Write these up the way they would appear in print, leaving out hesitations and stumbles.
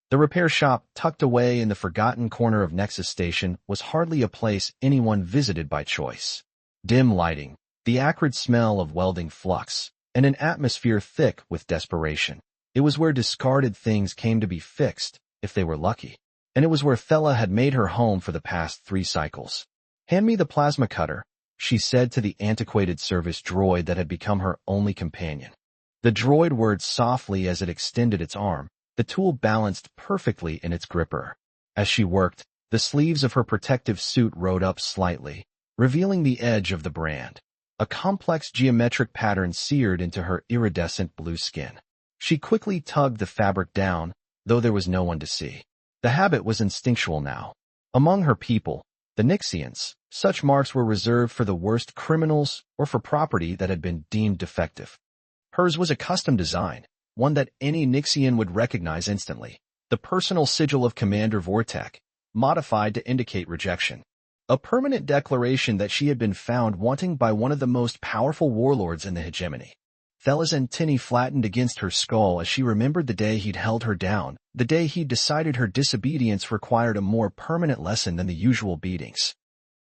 The repair shop, tucked away in the forgotten corner of Nexus Station, was hardly a place anyone visited by choice. Dim lighting, the acrid smell of welding flux, and an atmosphere thick with desperation. It was where discarded things came to be fixed, if they were lucky. And it was where Thela had made her home for the past 3 cycles. "Hand me the plasma cutter," she said to the antiquated service droid that had become her only companion. The droid whirred softly as it extended its arm, the tool balanced perfectly in its gripper. As she worked, the sleeves of her protective suit rode up slightly, revealing the edge of the brand. A complex geometric pattern seared into her iridescent blue skin. She quickly tugged the fabric down, though there was no one to see. The habit was instinctual now. Among her people, the Nixians, such marks were reserved for the worst criminals or for property that had been deemed defective. Hers was a custom design, one that any Nixian would recognize instantly. The personal sigil of Commander Vortek, modified to indicate rejection. A permanent declaration that she had been found wanting by one of the most powerful warlords in the hegemony. Thela's antennae flattened against her skull as she remembered the day he'd held her down, the day he'd decided her disobedience required a more permanent lesson than the usual beatings.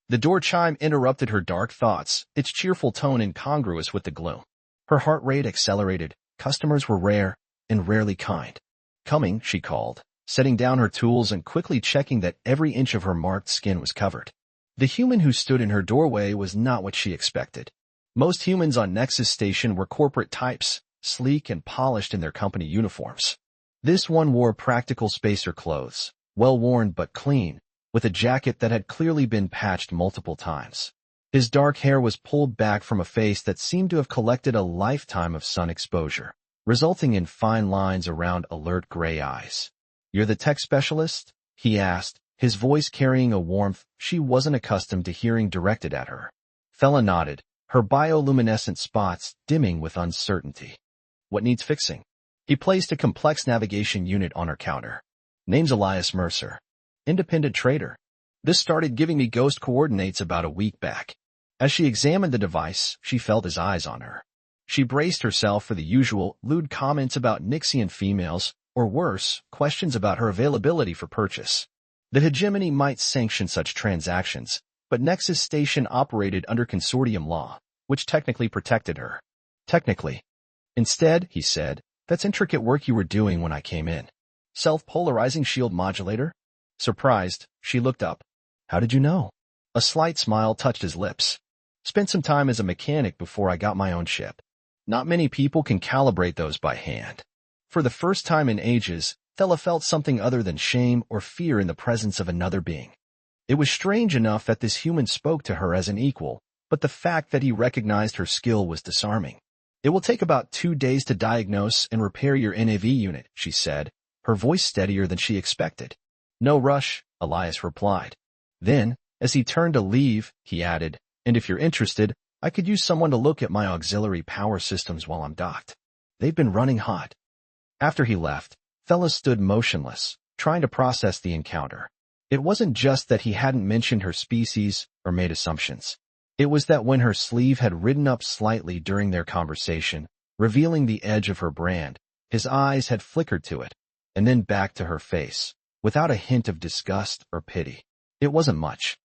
The door chime interrupted her dark thoughts, its cheerful tone incongruous with the gloom. Her heart rate accelerated. Customers were rare, and rarely kind. "Coming," she called, setting down her tools and quickly checking that every inch of her marked skin was covered. The human who stood in her doorway was not what she expected. Most humans on Nexus Station were corporate types, sleek and polished in their company uniforms. This one wore practical spacer clothes, well-worn but clean, with a jacket that had clearly been patched multiple times. His dark hair was pulled back from a face that seemed to have collected a lifetime of sun exposure, resulting in fine lines around alert gray eyes. "You're the tech specialist?" he asked, his voice carrying a warmth she wasn't accustomed to hearing directed at her. Thela nodded, her bioluminescent spots dimming with uncertainty. "What needs fixing?" He placed a complex navigation unit on her counter. "Name's Elias Mercer. Independent trader. This started giving me ghost coordinates about a week back." As she examined the device, she felt his eyes on her. She braced herself for the usual lewd comments about Nixian females, or worse, questions about her availability for purchase. The hegemony might sanction such transactions, but Nexus Station operated under consortium law, which technically protected her. "Technically. Instead," he said, "that's intricate work you were doing when I came in." "Self-polarizing shield modulator?" Surprised, she looked up. "How did you know?" A slight smile touched his lips. "Spent some time as a mechanic before I got my own ship. Not many people can calibrate those by hand." For the first time in ages, Thela felt something other than shame or fear in the presence of another being. It was strange enough that this human spoke to her as an equal, but the fact that he recognized her skill was disarming. "It will take about 2 days to diagnose and repair your NAV unit," she said, her voice steadier than she expected. "No rush," Elias replied. Then, as he turned to leave, he added, "And if you're interested, I could use someone to look at my auxiliary power systems while I'm docked. They've been running hot." After he left, Thela stood motionless, trying to process the encounter. It wasn't just that he hadn't mentioned her species or made assumptions. It was that when her sleeve had ridden up slightly during their conversation, revealing the edge of her brand, his eyes had flickered to it, and then back to her face, without a hint of disgust or pity. It wasn't much.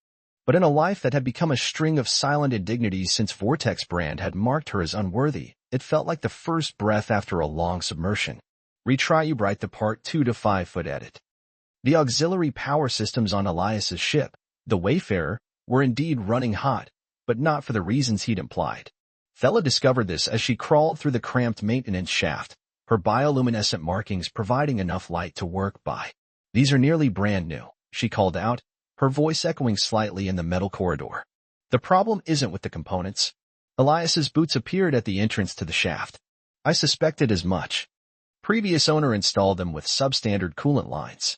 But in a life that had become a string of silent indignities since Vortek's brand had marked her as unworthy, it felt like the first breath after a long submersion. Retry you bright the Part 2 to 5 foot edit. The auxiliary power systems on Elias's ship, the Wayfarer, were indeed running hot, but not for the reasons he'd implied. Thela discovered this as she crawled through the cramped maintenance shaft, her bioluminescent markings providing enough light to work by. "These are nearly brand new," she called out, her voice echoing slightly in the metal corridor. "The problem isn't with the components." Elias's boots appeared at the entrance to the shaft. "I suspected as much. Previous owner installed them with substandard coolant lines."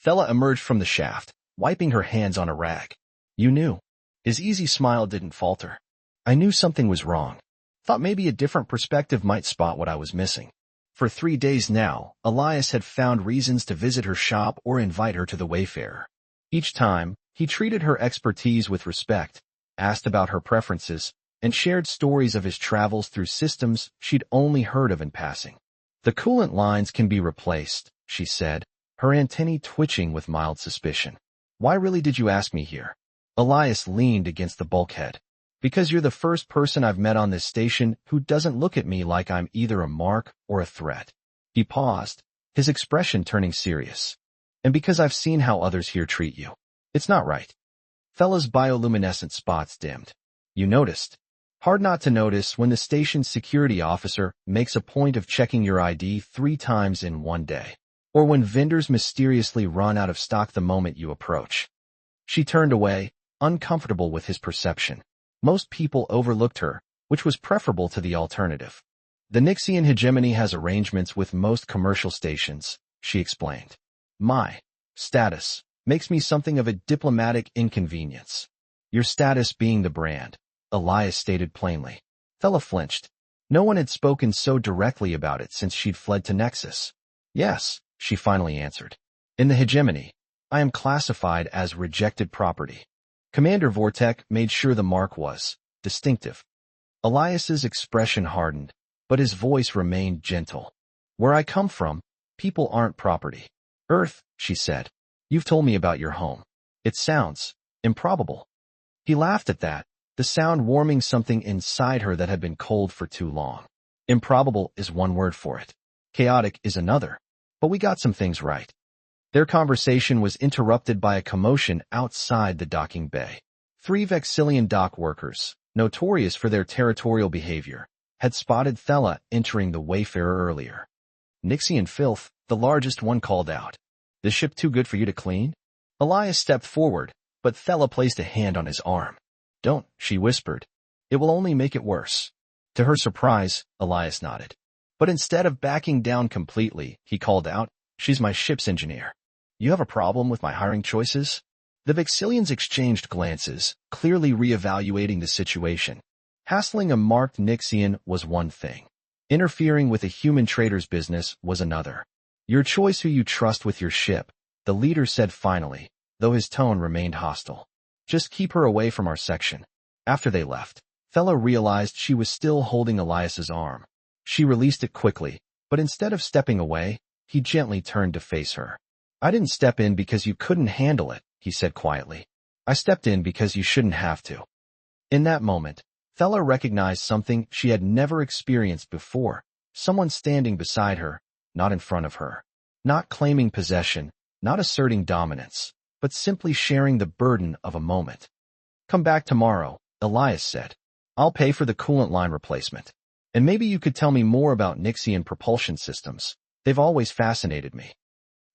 Thela emerged from the shaft, wiping her hands on a rag. "You knew." His easy smile didn't falter. "I knew something was wrong. Thought maybe a different perspective might spot what I was missing." For 3 days now, Elias had found reasons to visit her shop or invite her to the Wayfarer. Each time, he treated her expertise with respect, asked about her preferences, and shared stories of his travels through systems she'd only heard of in passing. "The coolant lines can be replaced," she said, her antennae twitching with mild suspicion. Why really did you ask me here? Elias leaned against the bulkhead. Because you're the first person I've met on this station who doesn't look at me like I'm either a mark or a threat. He paused, his expression turning serious. And because I've seen how others here treat you. It's not right. Fella's bioluminescent spots dimmed. You noticed. Hard not to notice when the station's security officer makes a point of checking your ID 3 times in one day. Or when vendors mysteriously run out of stock the moment you approach. She turned away, uncomfortable with his perception. Most people overlooked her, which was preferable to the alternative. The Nixian hegemony has arrangements with most commercial stations, she explained. My status makes me something of a diplomatic inconvenience. Your status being the brand, Elias stated plainly. Fella flinched. No one had spoken so directly about it since she'd fled to Nexus. Yes, she finally answered. In the hegemony, I am classified as rejected property. Commander Vortek made sure the mark was distinctive. Elias's expression hardened, but his voice remained gentle. Where I come from, people aren't property. Earth, she said. You've told me about your home. It sounds improbable. He laughed at that, the sound warming something inside her that had been cold for too long. Improbable is one word for it. Chaotic is another. But we got some things right. Their conversation was interrupted by a commotion outside the docking bay. 3 Vexillian dock workers, notorious for their territorial behavior, had spotted Thella entering the Wayfarer earlier. Nixian filth, the largest one called out. This ship too good for you to clean? Elias stepped forward, but Thella placed a hand on his arm. Don't, she whispered. It will only make it worse. To her surprise, Elias nodded. But instead of backing down completely, he called out, She's my ship's engineer. You have a problem with my hiring choices? The Vexillians exchanged glances, clearly reevaluating the situation. Hassling a marked Nixian was one thing. Interfering with a human trader's business was another. Your choice who you trust with your ship, the leader said finally, though his tone remained hostile. Just keep her away from our section. After they left, Thella realized she was still holding Elias's arm. She released it quickly, but instead of stepping away, he gently turned to face her. I didn't step in because you couldn't handle it, he said quietly. I stepped in because you shouldn't have to. In that moment, Thella recognized something she had never experienced before, someone standing beside her, not in front of her. Not claiming possession, not asserting dominance, but simply sharing the burden of a moment. Come back tomorrow, Elias said. I'll pay for the coolant line replacement. And maybe you could tell me more about Nixian propulsion systems. They've always fascinated me.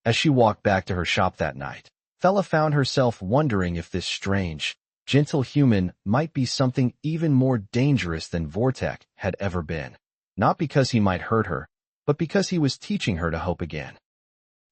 As she walked back to her shop that night, Thella found herself wondering if this strange, gentle human might be something even more dangerous than Vortek had ever been. Not because he might hurt her, but because he was teaching her to hope again.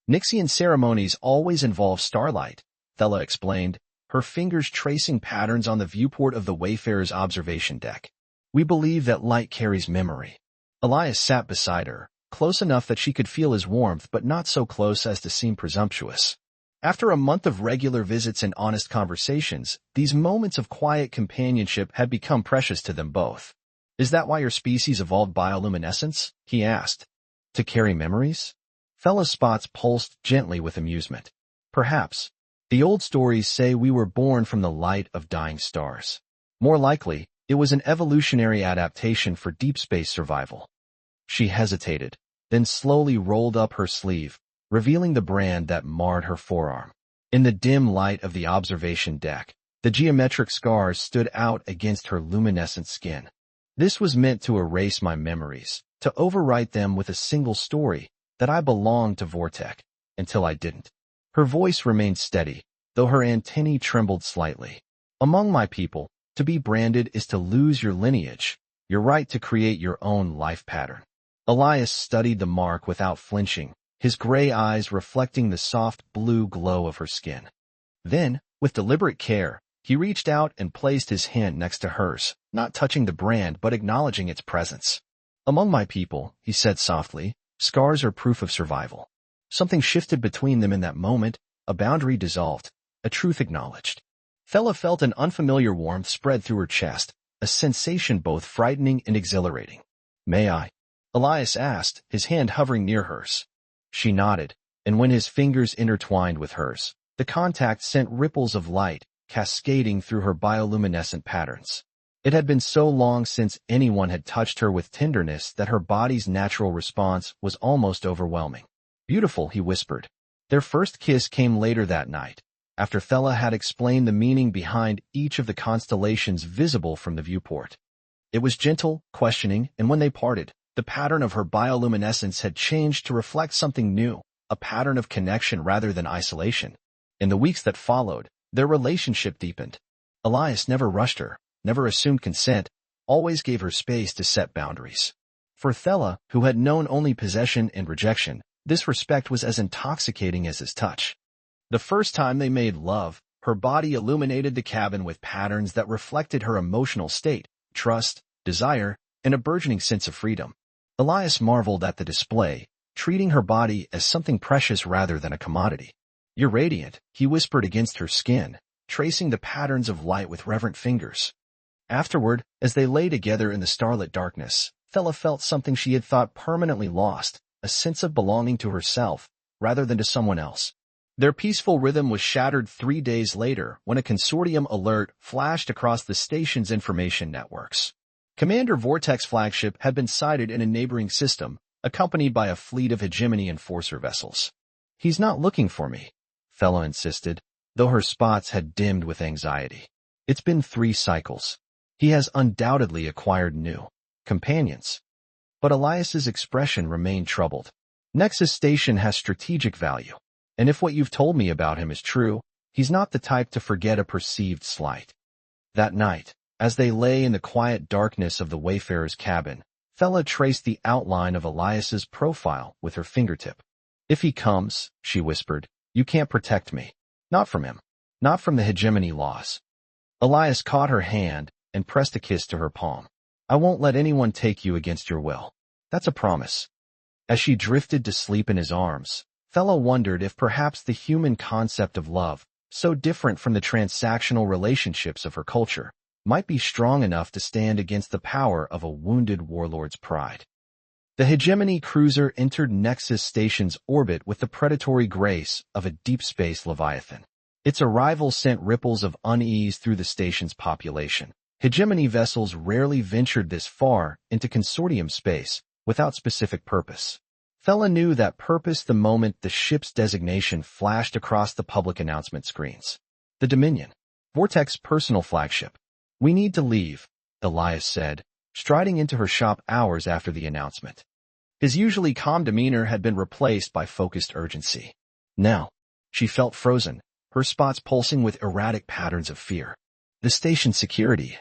Nixian ceremonies always involve starlight, Thella explained, her fingers tracing patterns on the viewport of the Wayfarer's observation deck. We believe that light carries memory. Elias sat beside her, close enough that she could feel his warmth but not so close as to seem presumptuous. After a month of regular visits and honest conversations, these moments of quiet companionship had become precious to them both. Is that why your species evolved bioluminescence? He asked. To carry memories? Fella's spots pulsed gently with amusement. Perhaps. The old stories say we were born from the light of dying stars. More likely, it was an evolutionary adaptation for deep space survival. She hesitated, then slowly rolled up her sleeve, revealing the brand that marred her forearm. In the dim light of the observation deck, the geometric scars stood out against her luminescent skin. This was meant to erase my memories, to overwrite them with a single story, that I belonged to Vortek, until I didn't. Her voice remained steady, though her antennae trembled slightly. Among my people, to be branded is to lose your lineage, your right to create your own life pattern. Elias studied the mark without flinching, his gray eyes reflecting the soft blue glow of her skin. Then, with deliberate care, he reached out and placed his hand next to hers, not touching the brand but acknowledging its presence. Among my people, he said softly, scars are proof of survival. Something shifted between them in that moment, a boundary dissolved, a truth acknowledged. Thella felt an unfamiliar warmth spread through her chest, a sensation both frightening and exhilarating. May I? Elias asked, his hand hovering near hers. She nodded, and when his fingers intertwined with hers, the contact sent ripples of light cascading through her bioluminescent patterns. It had been so long since anyone had touched her with tenderness that her body's natural response was almost overwhelming. "Beautiful," he whispered. Their first kiss came later that night, after Thela had explained the meaning behind each of the constellations visible from the viewport. It was gentle, questioning, and when they parted, the pattern of her bioluminescence had changed to reflect something new, a pattern of connection rather than isolation. In the weeks that followed, their relationship deepened. Elias never rushed her, never assumed consent, always gave her space to set boundaries. For Thela, who had known only possession and rejection, this respect was as intoxicating as his touch. The first time they made love, her body illuminated the cabin with patterns that reflected her emotional state, trust, desire, and a burgeoning sense of freedom. Elias marveled at the display, treating her body as something precious rather than a commodity. "You're radiant," he whispered against her skin, tracing the patterns of light with reverent fingers. Afterward, as they lay together in the starlit darkness, Thela felt something she had thought permanently lost, a sense of belonging to herself, rather than to someone else. Their peaceful rhythm was shattered 3 days later when a consortium alert flashed across the station's information networks. Commander Vortex's flagship had been sighted in a neighboring system, accompanied by a fleet of hegemony enforcer vessels. "He's not looking for me," Thela insisted, though her spots had dimmed with anxiety. "It's been 3 cycles. He has undoubtedly acquired new companions." But Elias's expression remained troubled. "Nexus Station has strategic value, and if what you've told me about him is true, he's not the type to forget a perceived slight." That night, as they lay in the quiet darkness of the Wayfarer's cabin, Thela traced the outline of Elias's profile with her fingertip. "If he comes," she whispered, "you can't protect me. Not from him. Not from the hegemony laws." Elias caught her hand and pressed a kiss to her palm. "I won't let anyone take you against your will. That's a promise." As she drifted to sleep in his arms, Thela wondered if perhaps the human concept of love, so different from the transactional relationships of her culture, might be strong enough to stand against the power of a wounded warlord's pride. The hegemony cruiser entered Nexus Station's orbit with the predatory grace of a deep space leviathan. Its arrival sent ripples of unease through the station's population. Hegemony vessels rarely ventured this far into consortium space without specific purpose. Thela knew that purpose the moment the ship's designation flashed across the public announcement screens. The Dominion. Vortex's personal flagship. "We need to leave," Elias said, striding into her shop hours after the announcement. His usually calm demeanor had been replaced by focused urgency. Now, she felt frozen, her spots pulsing with erratic patterns of fear. "The station security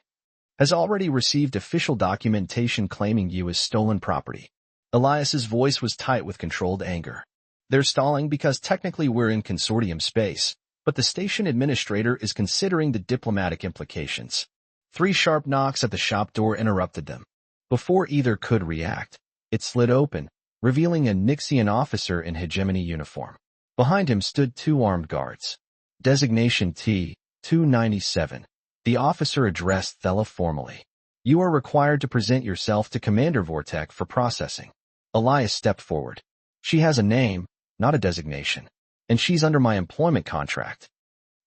has already received official documentation claiming you as stolen property." Elias's voice was tight with controlled anger. "They're stalling because technically we're in consortium space, but the station administrator is considering the diplomatic implications." 3 sharp knocks at the shop door interrupted them. Before either could react, it slid open, revealing a Nixian officer in hegemony uniform. Behind him stood 2 armed guards. Designation T-297. The officer addressed Thela formally. "You are required to present yourself to Commander Vortex for processing." Elias stepped forward. "She has a name, not a designation, and she's under my employment contract."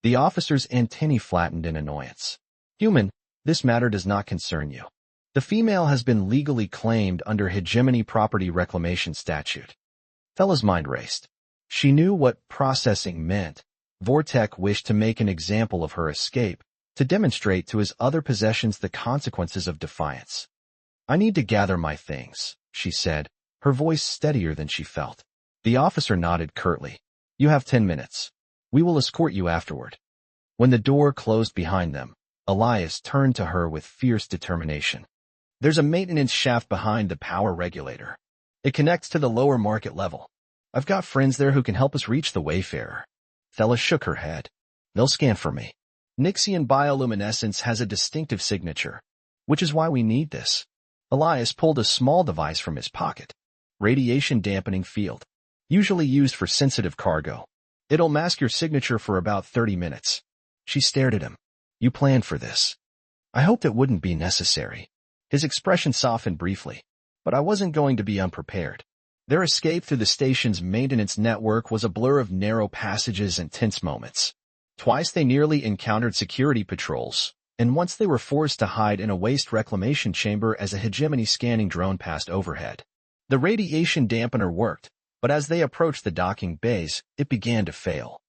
The officer's antennae flattened in annoyance. "Human, this matter does not concern you. The female has been legally claimed under hegemony property reclamation statute." Thela's mind raced. She knew what processing meant. Vortex wished to make an example of her escape, to demonstrate to his other possessions the consequences of defiance. "I need to gather my things," she said, her voice steadier than she felt. The officer nodded curtly. "You have 10 minutes. We will escort you afterward." When the door closed behind them, Elias turned to her with fierce determination. "There's a maintenance shaft behind the power regulator. It connects to the lower market level. I've got friends there who can help us reach the Wayfarer." Thela shook her head. "They'll scan for me. Nixian bioluminescence has a distinctive signature, which is why we need this." Elias pulled a small device from his pocket. "Radiation dampening field. Usually used for sensitive cargo. It'll mask your signature for about 30 minutes. She stared at him. "You planned for this." "I hoped it wouldn't be necessary." His expression softened briefly. "But I wasn't going to be unprepared." Their escape through the station's maintenance network was a blur of narrow passages and tense moments. Twice they nearly encountered security patrols, and once they were forced to hide in a waste reclamation chamber as a hegemony scanning drone passed overhead. The radiation dampener worked, but as they approached the docking bays, it began to fail.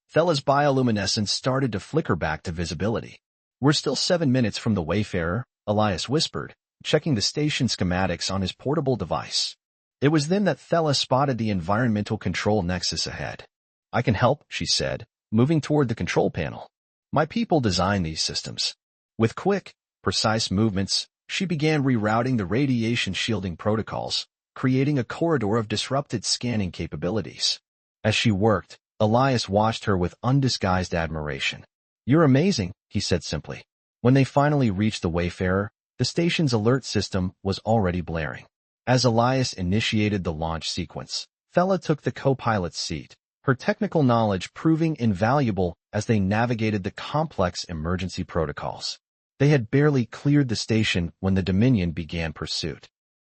Thella's bioluminescence started to flicker back to visibility. "We're still 7 minutes from the Wayfarer," Elias whispered, checking the station schematics on his portable device. It was then that Thella spotted the environmental control nexus ahead. "I can help," she said, moving toward the control panel. "My people designed these systems." With quick, precise movements, she began rerouting the radiation shielding protocols, creating a corridor of disrupted scanning capabilities. As she worked, Elias watched her with undisguised admiration. "You're amazing," he said simply. When they finally reached the Wayfarer, the station's alert system was already blaring. As Elias initiated the launch sequence, Thella took the co-pilot's seat, her technical knowledge proving invaluable as they navigated the complex emergency protocols. They had barely cleared the station when the Dominion began pursuit.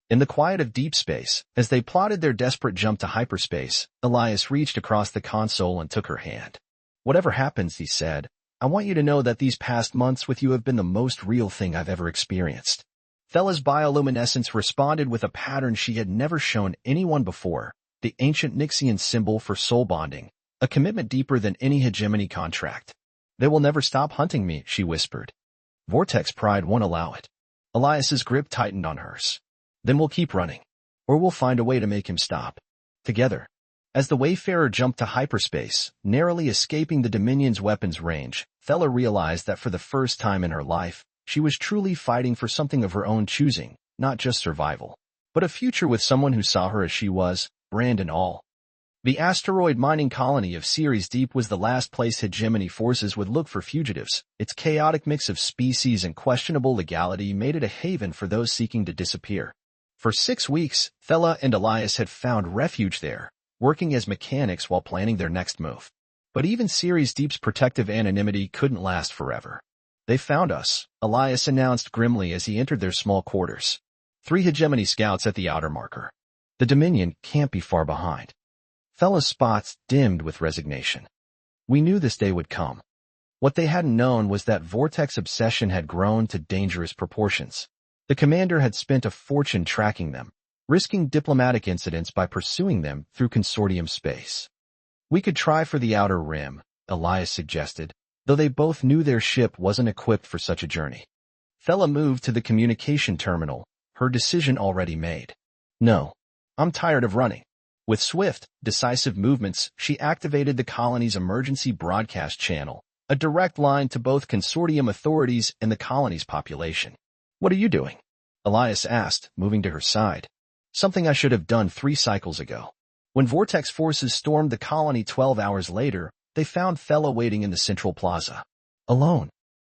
In the quiet of deep space, as they plotted their desperate jump to hyperspace, Elias reached across the console and took her hand. "Whatever happens," he said, "I want you to know that these past months with you have been the most real thing I've ever experienced." Thella's bioluminescence responded with a pattern she had never shown anyone before, the ancient Nixian symbol for soul bonding, a commitment deeper than any hegemony contract. "They will never stop hunting me," she whispered. "Vortex pride won't allow it." Elias's grip tightened on hers. "Then we'll keep running. Or we'll find a way to make him stop. Together." As the Wayfarer jumped to hyperspace, narrowly escaping the Dominion's weapons range, Thella realized that for the first time in her life, she was truly fighting for something of her own choosing, not just survival, but a future with someone who saw her as she was, brand and all. The asteroid mining colony of Ceres Deep was the last place hegemony forces would look for fugitives. Its chaotic mix of species and questionable legality made it a haven for those seeking to disappear. For 6 weeks, Thella and Elias had found refuge there, working as mechanics while planning their next move. But even Ceres Deep's protective anonymity couldn't last forever. "They found us," Elias announced grimly as he entered their small quarters. 3 hegemony scouts at the outer marker. "The Dominion can't be far behind." Thella's spots dimmed with resignation. "We knew this day would come." What they hadn't known was that Vortex obsession had grown to dangerous proportions. The commander had spent a fortune tracking them, risking diplomatic incidents by pursuing them through consortium space. "We could try for the outer rim," Elias suggested, though they both knew their ship wasn't equipped for such a journey. Thella moved to the communication terminal, her decision already made. "No. I'm tired of running." With swift, decisive movements, she activated the colony's emergency broadcast channel, a direct line to both consortium authorities and the colony's population. "What are you doing?" Elias asked, moving to her side. "Something I should have done 3 cycles ago." When Vortex forces stormed the colony 12 hours later, they found Thella waiting in the central plaza. Alone.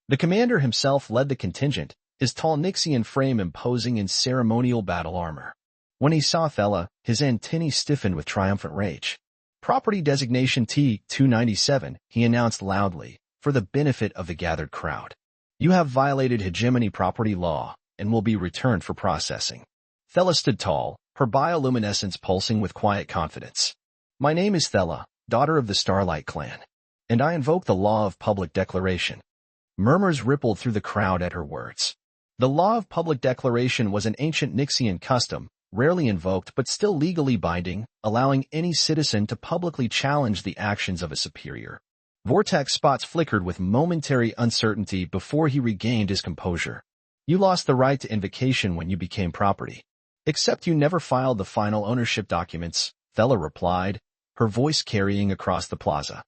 The commander himself led the contingent, his tall Nixian frame imposing in ceremonial battle armor. When he saw Thella, his antennae stiffened with triumphant rage. "Property designation T-297, he announced loudly, for the benefit of the gathered crowd. "You have violated hegemony property law, and will be returned for processing." Thella stood tall, her bioluminescence pulsing with quiet confidence. "My name is Thella, daughter of the Starlight clan, and I invoke the law of public declaration." Murmurs rippled through the crowd at her words. The law of public declaration was an ancient Nixian custom, rarely invoked but still legally binding, allowing any citizen to publicly challenge the actions of a superior. Vortex spots flickered with momentary uncertainty before he regained his composure. "You lost the right to invocation when you became property. Except you never filed the final ownership documents," Thella replied, her voice carrying across the plaza.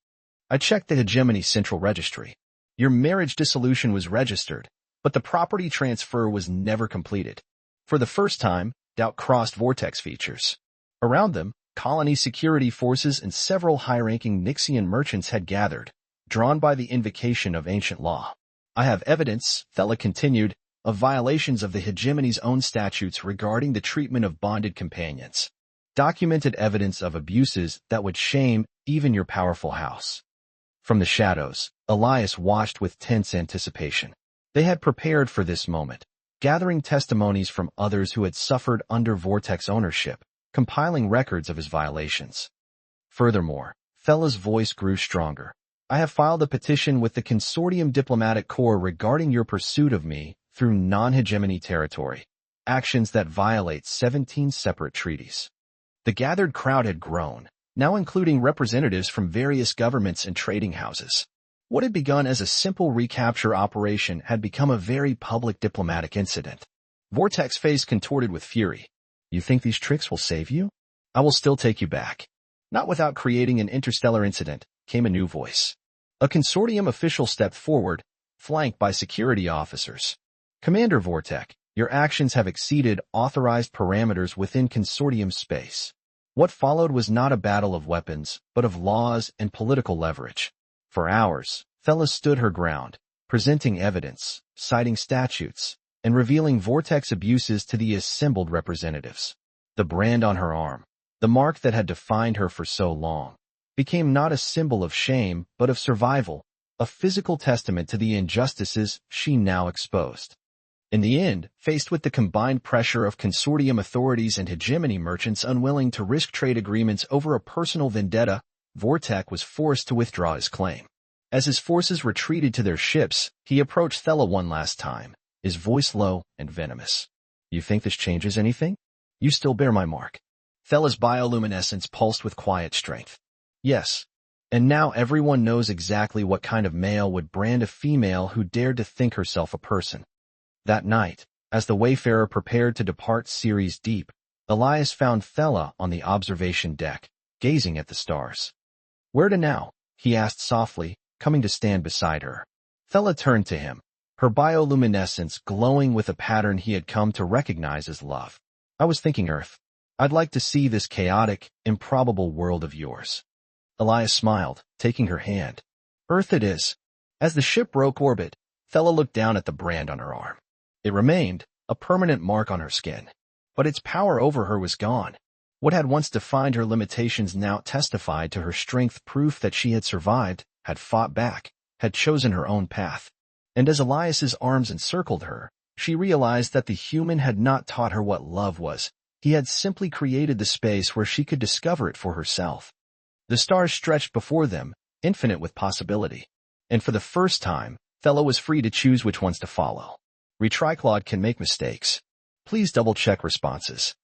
"I checked the hegemony central registry. Your marriage dissolution was registered, but the property transfer was never completed." For the first time, doubt crossed Vortex features. Around them, colony security forces and several high-ranking Nixian merchants had gathered, drawn by the invocation of ancient law. "I have evidence," Thella continued, "of violations of the hegemony's own statutes regarding the treatment of bonded companions. Documented evidence of abuses that would shame even your powerful house." From the shadows, Elias watched with tense anticipation. They had prepared for this moment, gathering testimonies from others who had suffered under Vortex ownership, compiling records of his violations. Furthermore, Thela's voice grew stronger. I have filed a petition with the Consortium Diplomatic Corps regarding your pursuit of me through non-hegemony territory, actions that violate 17 separate treaties. The gathered crowd had grown, now including representatives from various governments and trading houses. What had begun as a simple recapture operation had become a very public diplomatic incident. Vortex's face contorted with fury. You think these tricks will save you? I will still take you back. Not without creating an interstellar incident, came a new voice. A consortium official stepped forward, flanked by security officers. Commander Vortex, your actions have exceeded authorized parameters within consortium space. What followed was not a battle of weapons, but of laws and political leverage. For hours, Thela stood her ground, presenting evidence, citing statutes, and revealing Vortex abuses to the assembled representatives. The brand on her arm, the mark that had defined her for so long, became not a symbol of shame but of survival, a physical testament to the injustices she now exposed. In the end, faced with the combined pressure of consortium authorities and hegemony merchants unwilling to risk trade agreements over a personal vendetta, Vortex was forced to withdraw his claim. As his forces retreated to their ships, he approached Thela one last time, his voice low and venomous. You think this changes anything? You still bear my mark. Thela's bioluminescence pulsed with quiet strength. Yes. And now everyone knows exactly what kind of male would brand a female who dared to think herself a person. That night, as the Wayfarer prepared to depart Ceres Deep, Elias found Thela on the observation deck, gazing at the stars. Where to now? He asked softly, coming to stand beside her. Thela turned to him, her bioluminescence glowing with a pattern he had come to recognize as love. I was thinking Earth. I'd like to see this chaotic, improbable world of yours. Elias smiled, taking her hand. Earth it is. As the ship broke orbit, Thela looked down at the brand on her arm. It remained, a permanent mark on her skin. But its power over her was gone. What had once defined her limitations now testified to her strength, proof that she had survived, had fought back, had chosen her own path. And as Elias's arms encircled her, she realized that the human had not taught her what love was. He had simply created the space where she could discover it for herself. The stars stretched before them, infinite with possibility. And for the first time, Thela was free to choose which ones to follow. Retriclod can make mistakes. Please double-check responses.